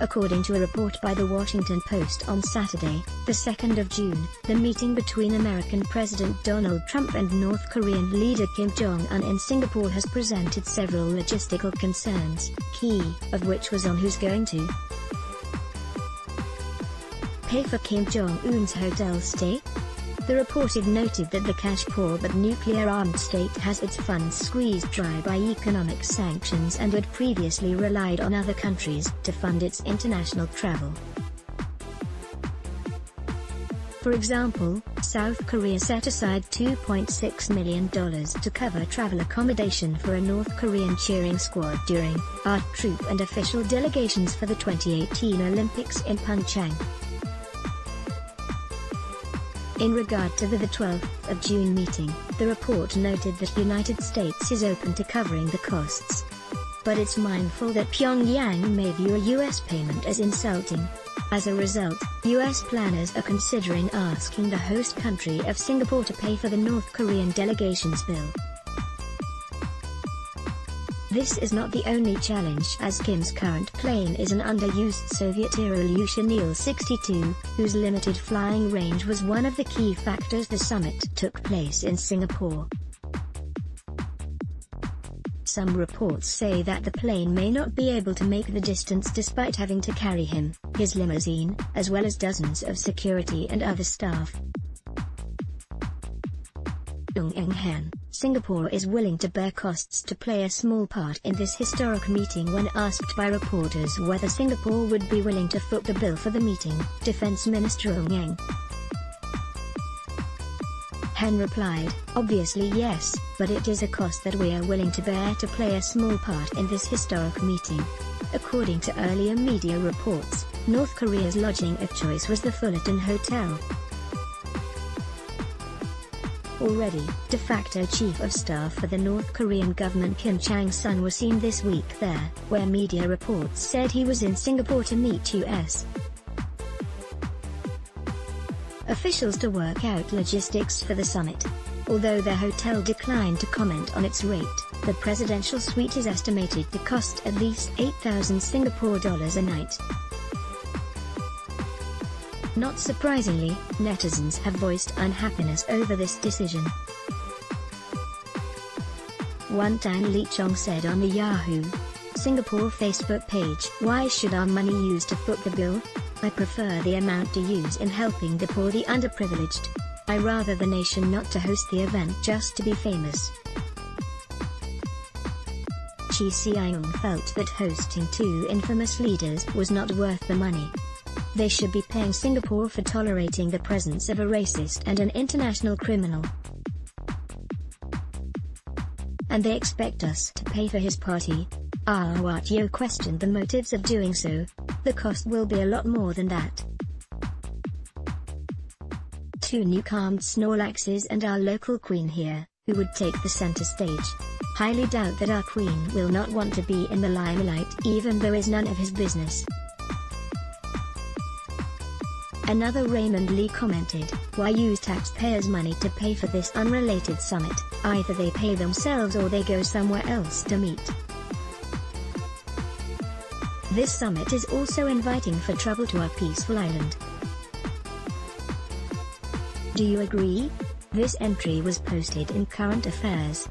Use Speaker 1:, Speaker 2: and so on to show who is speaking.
Speaker 1: According to a report by The Washington Post on Saturday, the 2nd of June, the meeting between American President Donald Trump and North Korean leader Kim Jong Un in Singapore has presented several logistical concerns, key of which was on who's going to pay for Kim Jong Un's hotel stay. The reported noted that the cash-poor but nuclear-armed state has its funds squeezed dry by economic sanctions and had previously relied on other countries to fund its international travel. For example, South Korea set aside $2.6 million to cover travel accommodation for a North Korean cheering squad during art troupe and official delegations for the 2018 Olympics in Pyeongchang. In regard to the 12th of June meeting, the report noted that the United States is open to covering the costs. But it's mindful that Pyongyang may view a U.S. payment as insulting. As a result, U.S. planners are considering asking the host country of Singapore to pay for the North Korean delegation's bill. This is not the only challenge, as Kim's current plane is an underused Soviet-era Ilyushin Il-62, whose limited flying range was one of the key factors the summit took place in Singapore. Some reports say that the plane may not be able to make the distance despite having to carry him, his limousine, as well as dozens of security and other staff. Singapore is willing to bear costs to play a small part in this historic meeting. When asked by reporters whether Singapore would be willing to foot the bill for the meeting, Defense Minister Ong Han replied, "Obviously yes, but it is a cost that we are willing to bear to play a small part in this historic meeting." According to earlier media reports, North Korea's lodging of choice was the Fullerton Hotel. Already, de facto chief of staff for the North Korean government Kim Chang-sun was seen this week there, where media reports said he was in Singapore to meet U.S. officials to work out logistics for the summit. Although the hotel declined to comment on its rate, the presidential suite is estimated to cost at least 8,000 Singapore dollars a night. Not surprisingly, netizens have voiced unhappiness over this decision. One Tan Lee Chong said on the Yahoo! Singapore Facebook page, "Why should our money use to foot the bill? I prefer the amount to use in helping the poor, the underprivileged. I rather the nation not to host the event just to be famous." Chi Siang felt that hosting two infamous leaders was not worth the money. They should be paying Singapore for tolerating the presence of a racist and an international criminal. And they expect us to pay for his party. Wat Yo questioned the motives of doing so. The cost will be a lot more than that. Two new-armed Snorlaxes and our local queen here, who would take the center stage. Highly doubt that our queen will not want to be in the limelight, even though it's none of his business. Another Raymond Lee commented, "Why use taxpayers' money to pay for this unrelated summit? Either they pay themselves or they go somewhere else to meet." This summit is also inviting for trouble to our peaceful island. Do you agree? This entry was posted in Current Affairs.